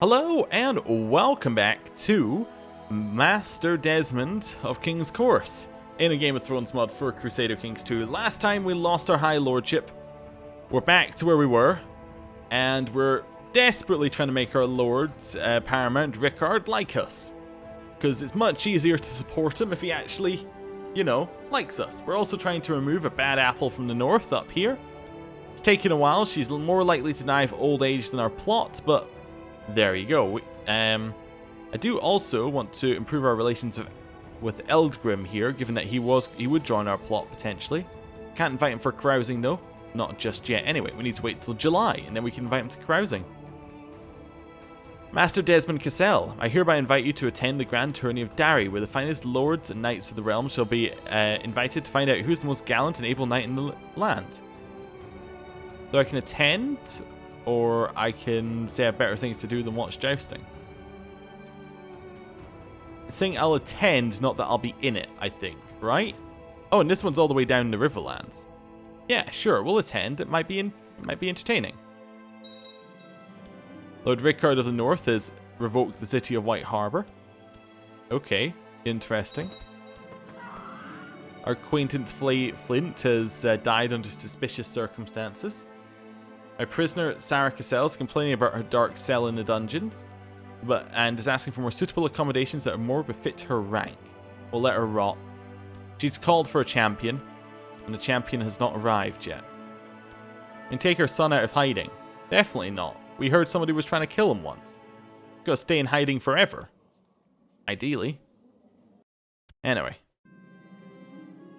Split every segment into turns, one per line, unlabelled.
Hello and welcome back to Master Desmond of King's Course in a Game of Thrones mod for Crusader Kings 2. Last time we lost our High Lordship. We're back to where we were, and we're desperately trying to make our Lord Paramount Rickard like us, because it's much easier to support him if he actually, you know, likes us. We're also trying to remove a bad apple from the north up here. It's taken a while. She's more likely to die of old age than our plot, but there you go. I do also want to improve our relations with Eldgrim here, given that he would join our plot potentially. Can't invite him for carousing though, not just yet. Anyway, we need to wait till July, and then we can invite him to carousing. Master Desmond Cassel, I hereby invite you to attend the grand tourney of Darry, where the finest lords and knights of the realm shall be invited to find out who's the most gallant and able knight in the land. So I can attend, or I can say I have better things to do than watch jousting. It's saying I'll attend, not that I'll be in it, I think, right? Oh, and this one's all the way down in the Riverlands. Yeah, sure, we'll attend. It might be entertaining. Lord Rickard of the North has revoked the city of White Harbour. Okay, interesting. Our acquaintance Flint has died under suspicious circumstances. My prisoner, Sarah Cassel, is complaining about her dark cell in the dungeons, and is asking for more suitable accommodations that are more befit her rank. We'll let her rot. She's called for a champion, and the champion has not arrived yet. And take her son out of hiding. Definitely not. We heard somebody was trying to kill him once. Gotta stay in hiding forever. Ideally. Anyway.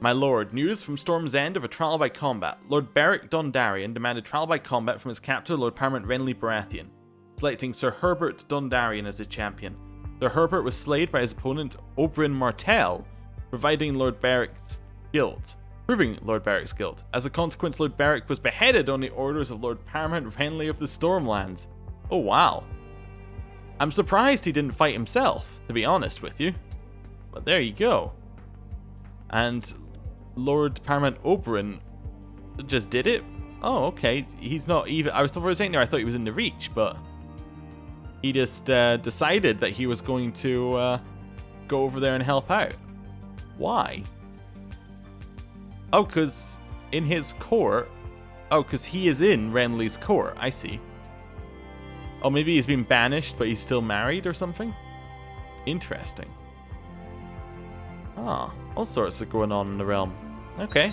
My lord, news from Storm's End of a trial by combat. Lord Beric Dondarrion demanded trial by combat from his captor, Lord Paramount Renly Baratheon, selecting Sir Herbert Dondarrion as his champion. Sir Herbert was slayed by his opponent, Oberyn Martell, proving Lord Beric's guilt. As a consequence, Lord Beric was beheaded on the orders of Lord Paramount Renly of the Stormlands. Oh wow. I'm surprised he didn't fight himself, to be honest with you. But there you go. And Lord Paramount Oberyn just did it? Oh, okay. He's not even... I was saying there I thought he was in the Reach, but he just decided that he was going to go over there and help out. Why? Oh, because in his court... Oh, because he is in Renly's court. I see. Oh, maybe he's been banished, but he's still married or something? Interesting. Ah, all sorts are going on in the realm. Okay.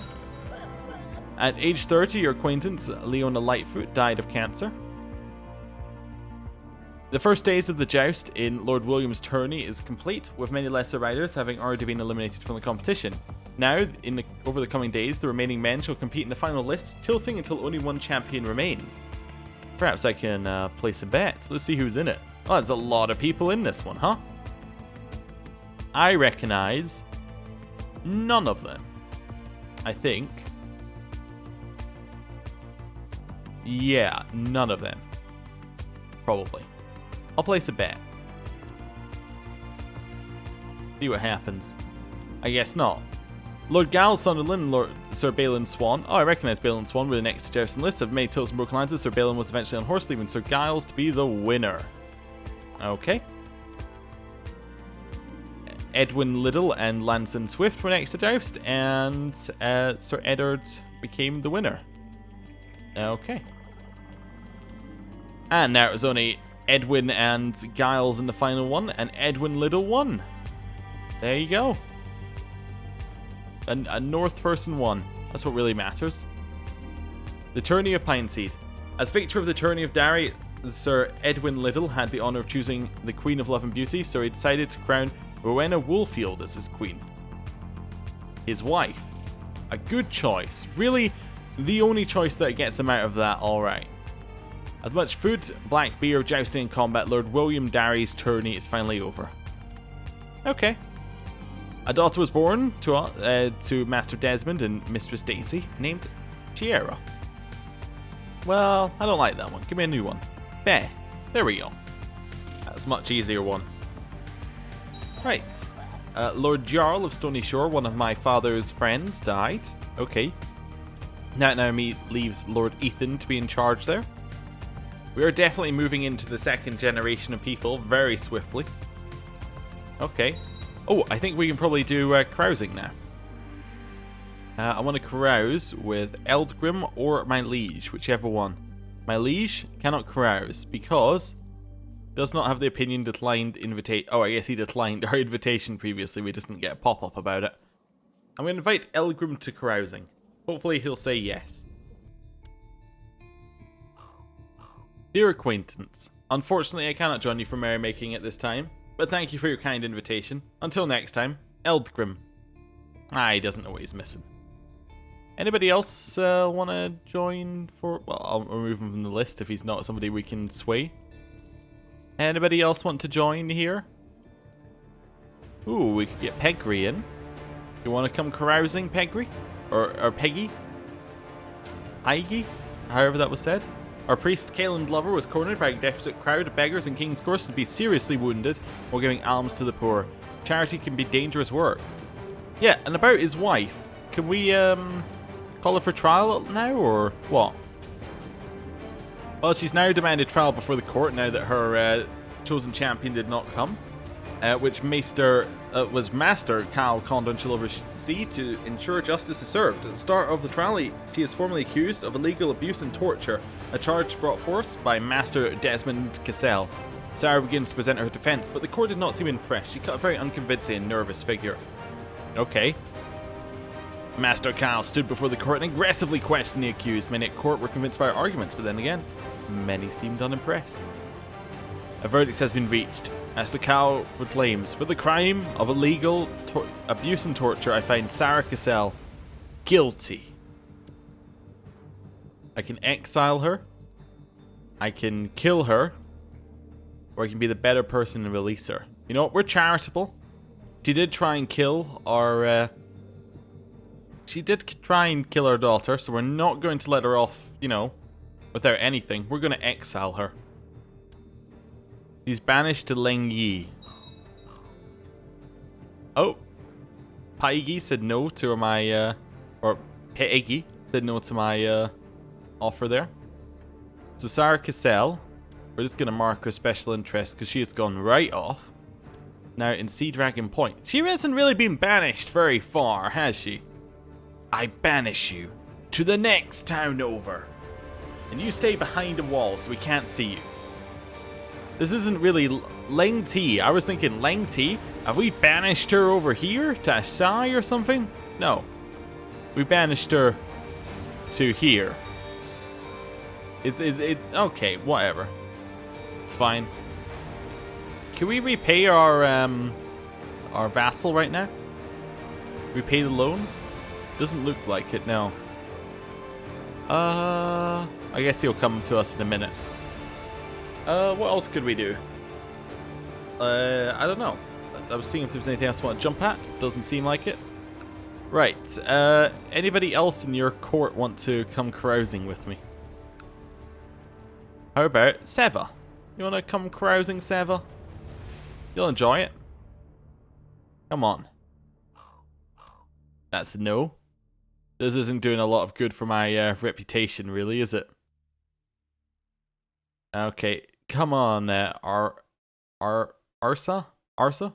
At age 30, your acquaintance, Leona Lightfoot, died of cancer. The first days of the joust in Lord William's tourney is complete, with many lesser riders having already been eliminated from the competition. Now, over the coming days, the remaining men shall compete in the final lists, tilting until only one champion remains. Perhaps I can place a bet. Let's see who's in it. Oh, there's a lot of people in this one, huh? I recognize none of them. I think. Yeah, none of them. Probably. I'll place a bet. See what happens. I guess not. Lord Gal Sunderland and Lord Sir Balin Swan. Oh, I recognize Balin Swan with the next suggestion list. Of many tilts and broken lances, Sir Balin was eventually on horse, leaving Sir Giles to be the winner. Okay. Edwin Liddell and Lanson Swift were next to joust, and Sir Eddard became the winner. Okay. And now it was only Edwin and Giles in the final one, and Edwin Liddell won. There you go. A North person won. That's what really matters. The Tourney of Pineseed. As victor of the Tourney of Darry, Sir Edwin Liddell had the honour of choosing the Queen of Love and Beauty, so he decided to crown Rowena Woolfield as his queen. His wife. A good choice. Really, the only choice that gets him out of that alright. As much food, black beer, jousting and combat, Lord William Darry's tourney is finally over. Okay. A daughter was born to Master Desmond and Mistress Daisy, named Chiara. Well, I don't like that one. Give me a new one. There we go. That's a much easier one. Right. Lord Jarl of Stony Shore, one of my father's friends, died. Okay. That now leaves Lord Ethan to be in charge there. We are definitely moving into the second generation of people very swiftly. Okay. Oh, I think we can probably do carousing now. I want to carouse with Eldgrim or my liege, whichever one. My liege cannot carouse because does not have the opinion declined invitation. Oh, I guess he declined our invitation previously. We just didn't get a pop-up about it. I'm going to invite Eldgrim to carousing. Hopefully he'll say yes. Dear acquaintance, unfortunately I cannot join you for merrymaking at this time, but thank you for your kind invitation. Until next time, Eldgrim. He doesn't know what he's missing. Anybody else want to join for... Well, I'll remove him from the list if he's not somebody we can sway. Anybody else want to join here? Ooh, we could get Pegri in. You want to come carousing, Pegri? Or Peggy? Heigi? However that was said. Our priest, Caelan Glover, was cornered by a deficit crowd of beggars in King's Cross to be seriously wounded while giving alms to the poor. Charity can be dangerous work. Yeah, and about his wife. Can we call her for trial now, or what? Well, she's now demanded trial before the court now that her chosen champion did not come. Which was Master Cal Condon shall oversee to ensure justice is served. At the start of the trial, she is formally accused of illegal abuse and torture, a charge brought forth by Master Desmond Cassel. Sarah begins to present her defense, but the court did not seem impressed. She cut a very unconvincing and nervous figure. Okay. Master Cal stood before the court and aggressively questioned the accused. Many at court were convinced by her arguments, but then again, many seemed unimpressed. A verdict has been reached. Master Cal proclaims, for the crime of illegal abuse and torture, I find Sarah Cassel guilty. I can exile her, I can kill her, or I can be the better person and release her. You know what? We're charitable. She did try and kill our... She did try and kill our daughter, so we're not going to let her off, you know, without anything. We're going to exile her. She's banished to Ling Yi. Oh. Paigi said no to my, or Paigi said no to my, offer there. So Sarah Cassel, we're just going to mark her special interest because she has gone right off. Now in Sea Dragon Point. She hasn't really been banished very far, has she? I banish you to the next town over. And you stay behind a wall so we can't see you. This isn't really Ling Ti. I was thinking Ling Ti. Have we banished her over here to Asai or something? No. We banished her to here. Okay, whatever. It's fine. Can we repay our vassal right now? Repay the loan? Doesn't look like it, no. I guess he'll come to us in a minute. What else could we do? I don't know. I was seeing if there was anything else I want to jump at. Doesn't seem like it. Right. Anybody else in your court want to come carousing with me? How about Seva? You want to come carousing, Seva? You'll enjoy it. Come on. That's a no. This isn't doing a lot of good for my reputation, really, is it? Okay. Come on, Arsa? Arsa?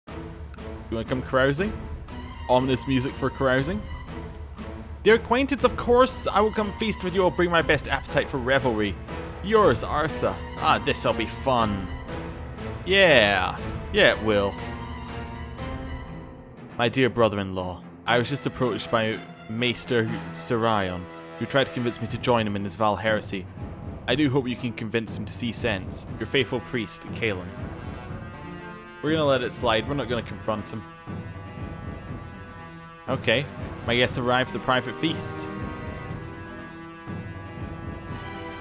You want to come carousing? Ominous music for carousing? Dear acquaintance, of course, I will come feast with you. I'll bring my best appetite for revelry. Yours, Arsa. This'll be fun. Yeah. Yeah, it will. My dear brother-in-law, I was just approached by Maester Sirion, who tried to convince me to join him in his vile heresy. I do hope you can convince him to see sense. Your faithful priest, Caelan. We're going to let it slide. We're not going to confront him. Okay. My guests arrive for the private feast.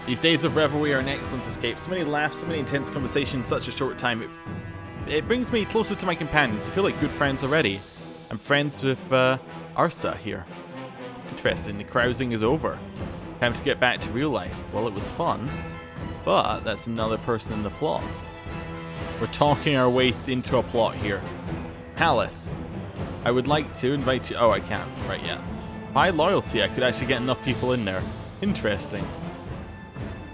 These days of revelry are an excellent escape. So many laughs, so many intense conversations in such a short time. It brings me closer to my companions. I feel like good friends already. I'm friends with Arsa here. Interesting. The carousing is over. Time to get back to real life. Well, it was fun, but that's another person in the plot. We're talking our way into a plot here. Palace. I would like to invite you... Oh, I can't. Right, yeah. High loyalty. I could actually get enough people in there. Interesting.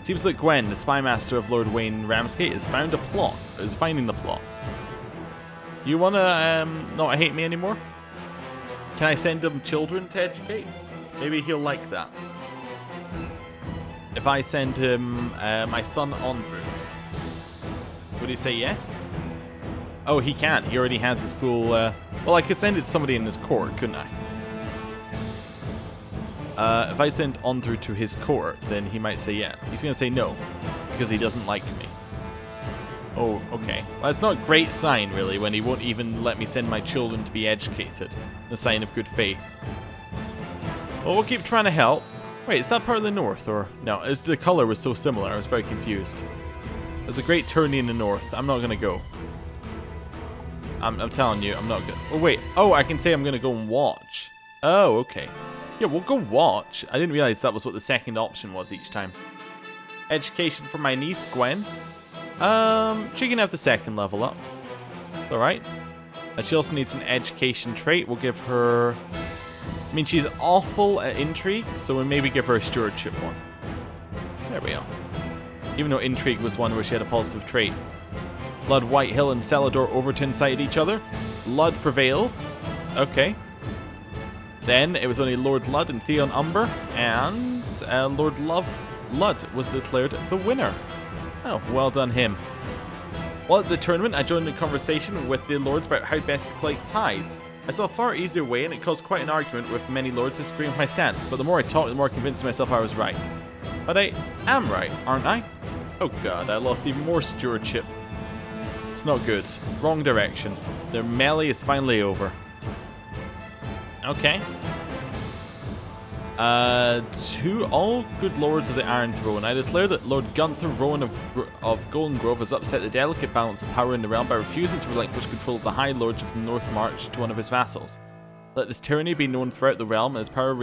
Seems like Gwen, the spy master of Lord Wayne Ramsgate, is finding the plot. You wanna not hate me anymore? Can I send him children to educate? Maybe he'll like that. If I send him my son Andrew, would he say yes? Oh, he can't. He already has his full... well, I could send it to somebody in his court, couldn't I? If I send Andrew to his court, then he might say yeah. He's going to say no, because he doesn't like me. Oh, okay. Well, it's not a great sign, really, when he won't even let me send my children to be educated. A sign of good faith. Well, we'll keep trying to help. Wait, is that part of the north, or... No, the color was so similar, I was very confused. There's a great tourney in the north. I'm not going to go. I'm telling you, I'm not good. Oh, wait. Oh, I can say I'm going to go and watch. Oh, okay. Yeah, we'll go watch. I didn't realize that was what the second option was each time. Education for my niece, Gwen. She can have the second level up. Alright. She also needs an education trait. We'll give her... I mean, she's awful at intrigue, so we'll maybe give her a stewardship one. There we go. Even though intrigue was one where she had a positive trait. Lud Whitehill and Celador Overton sighted each other. Lud prevailed. Okay. Then it was only Lord Lud and Theon Umber, and Lord Lud was declared the winner. Oh, well done him. While at the tournament, I joined the conversation with the lords about how best to collect tithes. I saw a far easier way, and it caused quite an argument with many lords disagreeing with my stance, but the more I talked, the more I convinced myself I was right. But I am right, aren't I? Oh god, I lost even more stewardship. It's not good. Wrong direction. Their melee is finally over. Okay. To all good lords of the Iron Throne, I declare that Lord Gunther Rowan of Golden Grove has upset the delicate balance of power in the realm by refusing to relinquish control of the High Lords of the North March to one of his vassals. Let this tyranny be known throughout the realm and his power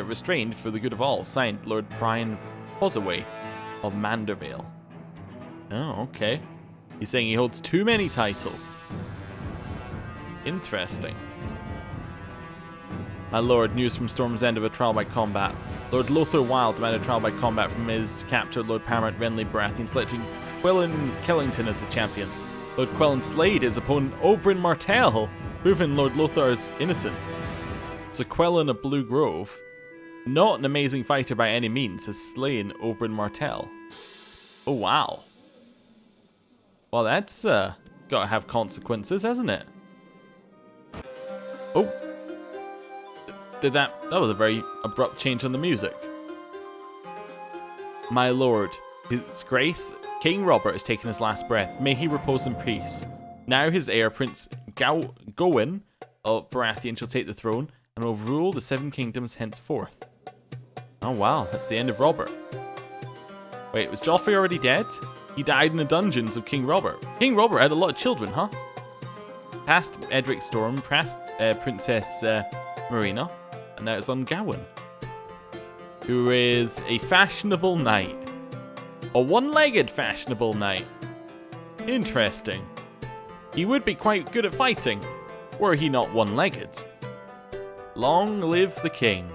restrained for the good of all. Signed, Lord Brian Posaway of Mandervale. Oh, okay. He's saying he holds too many titles. Interesting. My lord, news from Storm's End of a trial by combat. Lord Lothar Wilde demanded a trial by combat from his captor, Lord Paramount Renly Baratheon, selecting Quillen Killington as the champion. Lord Quillen slayed his opponent, Oberyn Martell, proving Lord Lothar's innocence. So Quillen of Blue Grove, not an amazing fighter by any means, has slain Oberyn Martell. Oh, wow. Well, that's gotta have consequences, hasn't it? Oh. That was a very abrupt change on the music. My lord, His Grace, King Robert has taken his last breath. May he repose in peace. Now his heir, Prince Gawain of Baratheon, shall take the throne and will rule the Seven Kingdoms henceforth. Oh wow, that's the end of Robert. Wait, was Joffrey already dead? He died in the dungeons of King Robert. King Robert had a lot of children, huh? Past Edric Storm, past Princess Marina. And now it's on Gawain, who is a fashionable knight. A one-legged fashionable knight. Interesting. He would be quite good at fighting, were he not one-legged. Long live the king.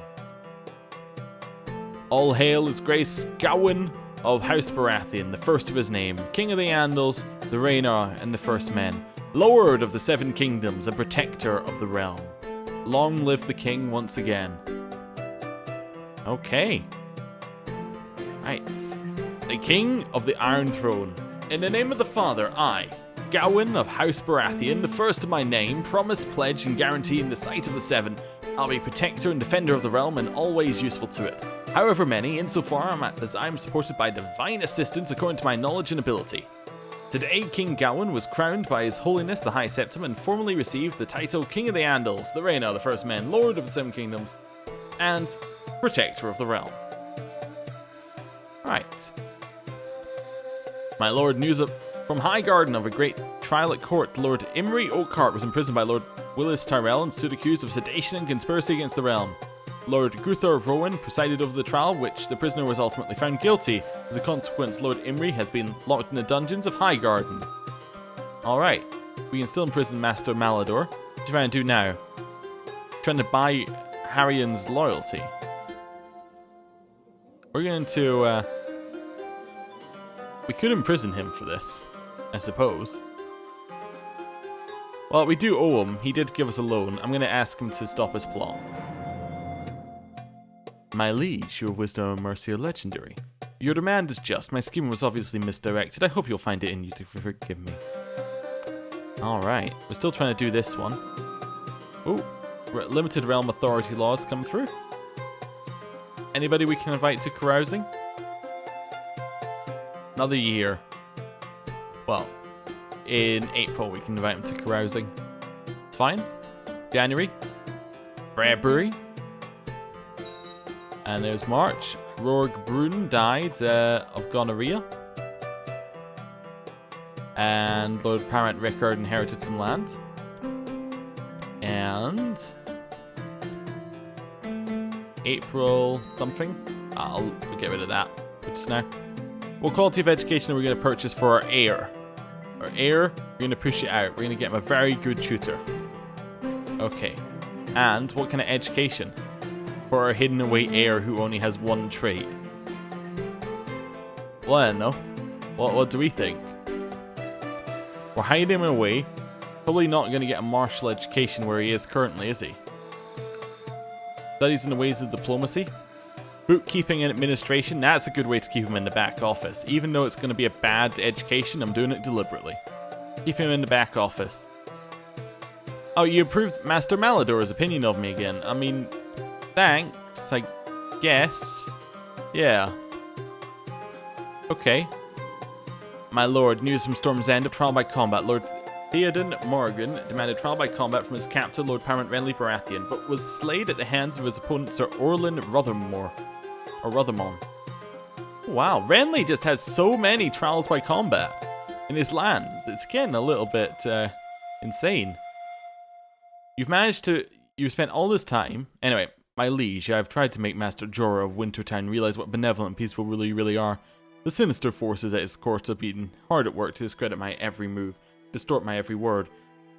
All hail his grace Gawain of House Baratheon, the first of his name, King of the Andals, the Rhaenyra, and the First Men, Lord of the Seven Kingdoms, and Protector of the Realm. Long live the king once again. Okay. Right. The king of the Iron Throne. In the name of the Father, I, Gawain of House Baratheon, the first of my name, promise, pledge, and guarantee in the sight of the Seven, I'll be protector and defender of the realm and always useful to it. However many, insofar as I am supported by divine assistance according to my knowledge and ability. Today, King Gawain was crowned by His Holiness the High Septim and formally received the title King of the Andals, the Rhaenyra, the First Men, Lord of the Seven Kingdoms, and Protector of the Realm. Right. My lord, news from Highgarden of a great trial at court. Lord Imry Oakhart was imprisoned by Lord Willis Tyrell and stood accused of sedition and conspiracy against the realm. Lord Guthor Rowan presided over the trial, which the prisoner was ultimately found guilty. As a consequence, Lord Imry has been locked in the dungeons of Highgarden. Alright, we can still imprison Master Malador. What are you trying to do now? Trying to buy Harrion's loyalty. We're going to We could imprison him for this, I suppose. Well, we do owe him. He did give us a loan. I'm going to ask him to stop his plot. My liege, your wisdom and mercy are legendary. Your demand is just. My scheme was obviously misdirected. I hope you'll find it in you to forgive me. Alright, we're still trying to do this one. Oh, limited realm authority laws come through. Anybody we can invite to carousing? Another year. Well, in April we can invite him to carousing. It's fine. January. February. And there's March. Rourke Brun died of gonorrhea. And Lord Paramount Rickard inherited some land. And April something. I'll get rid of that just now. What quality of education are we going to purchase for our heir? Our heir, we're going to push it out. We're going to get him a very good tutor. Okay. And what kind of education? For our hidden away heir who only has one trait. Well, I don't know. What do we think? We're hiding him away. Probably not going to get a martial education where he is currently, is he? Studies in the ways of diplomacy. Bookkeeping and administration. That's a good way to keep him in the back office. Even though it's going to be a bad education, I'm doing it deliberately. Keep him in the back office. Oh, you approved Master Malador's opinion of me again. I mean, thanks, I guess. Yeah. Okay. My lord, news from Storm's End of trial by combat. Lord Theoden Morgan demanded trial by combat from his captain, Lord Paramount Renly Baratheon, but was slayed at the hands of his opponent, Sir Orlin Rothermore. Or Rothermon. Wow, Renly just has so many trials by combat in his lands. It's getting a little bit insane. You've spent all this time. Anyway, my liege, I've tried to make Master Jorah of Wintertown realize what benevolent and peaceful really are. The sinister forces at his court have been hard at work to discredit my every move, distort my every word.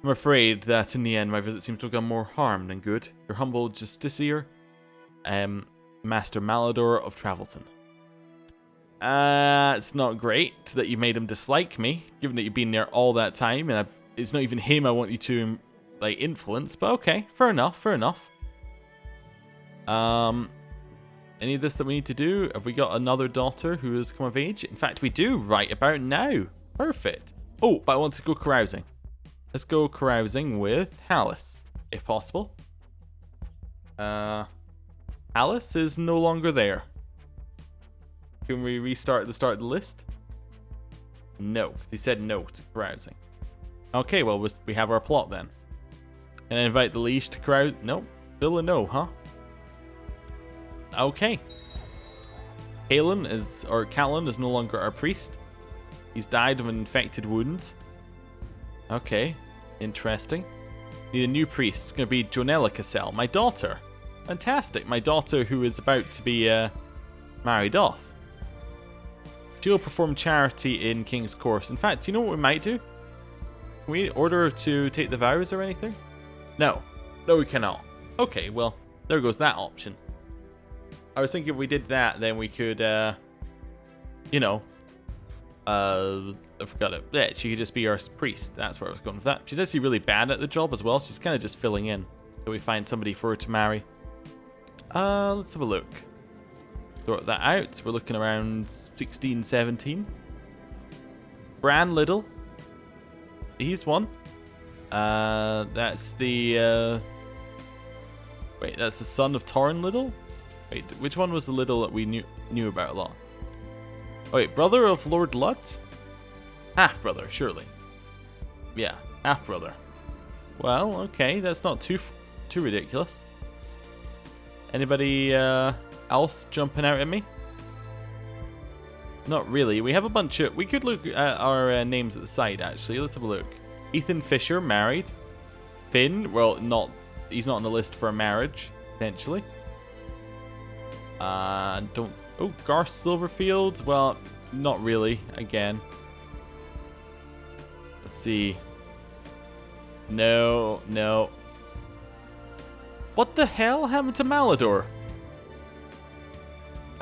I'm afraid that in the end my visit seems to have done more harm than good. Your humble justiciar, Master Malador of Travelton. It's not great that you made him dislike me, given that you've been there all that time, and it's not even him I want you to like influence. But okay, fair enough. Any of this that we need to do? Have we got another daughter who has come of age? In fact, we do right about now. Perfect. Oh, but I want to go carousing. Let's go carousing with Alice, if possible. Alice is no longer there. Can we restart at the start of the list? No, because he said no to carousing. Okay, well, we have our plot then. Can I invite the liege to carouse? No, still a no, huh? Okay. Callan is no longer our priest. He's died of an infected wound. Okay, interesting. Need a new priest. It's going to be Jonella Cassel, my daughter. Fantastic. My daughter who is about to be married off. She'll perform charity in King's Course. In fact, do you know what we might do? Can we order her to take the vows or anything? No. No, we cannot. Okay, well, there goes that option. I was thinking if we did that, then we could, I forgot it. Yeah, she could just be our priest. That's where I was going with that. She's actually really bad at the job as well. She's kind of just filling in. So we find somebody for her to marry. Let's have a look. Sort that out. We're looking around 16, 17. Bran Little. He's one. That's the, wait, that's the son of Torrin Little? Wait, which one was the Little that we knew about a lot? Oh, wait, brother of Lord Lutt? Half-brother, surely. Yeah, half-brother. Well, okay, that's not too ridiculous. Anybody else jumping out at me? Not really. We have a bunch of... We could look at our names at the side, actually. Let's have a look. Ethan Fisher, married. Finn, well, he's not on the list for a marriage, potentially. Garth Silverfield? Well, not really, again. Let's see. No. What the hell happened to Malador?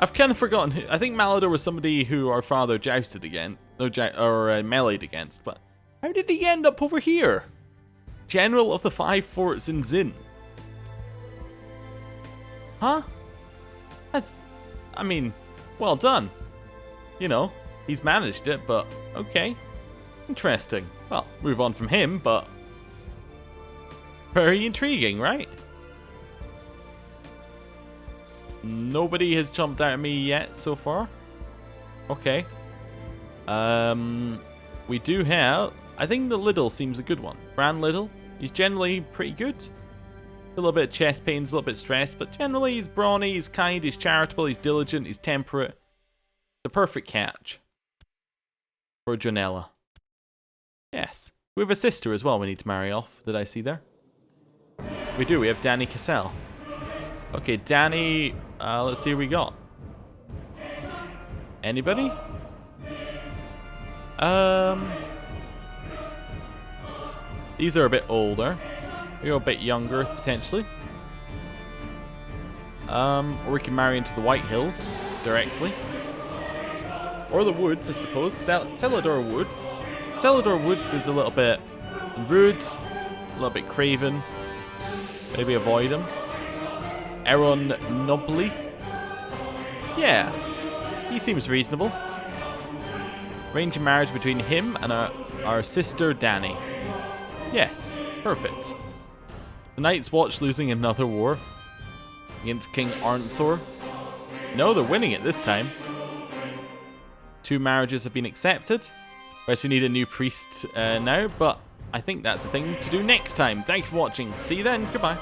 I've kind of forgotten who. I think Malador was somebody who our father jousted against, meleeed against. But how did he end up over here? General of the 5 forts in Zin. Huh? That's, I mean, well done. You know, he's managed it, but okay. Interesting. Well, move on from him, but very intriguing, right? Nobody has jumped out at me yet so far. Okay. We do have, I think the Little seems a good one. Bran Little. He's generally pretty good. A little bit of chest pains, a little bit stressed, but generally he's brawny, he's kind, he's charitable, he's diligent, he's temperate. The perfect catch for Jonella. Yes. We have a sister as well we need to marry off. Did I see there? We do. We have Danny Cassel. Okay, Danny. Let's see who we got. Anybody? These are a bit older. You're a bit younger, potentially. Or we can marry into the White Hills directly. Or the Woods, I suppose. Celador Woods. Celador Woods is a little bit rude, a little bit craven. Maybe avoid him. Aaron Nobly. Yeah, he seems reasonable. Arrange a marriage between him and our sister Danny. Yes, perfect. The Night's Watch losing another war against King Arnthor. No, they're winning it this time. 2 marriages have been accepted. We actually need a new priest now, but I think that's a thing to do next time. Thank you for watching. See you then. Goodbye.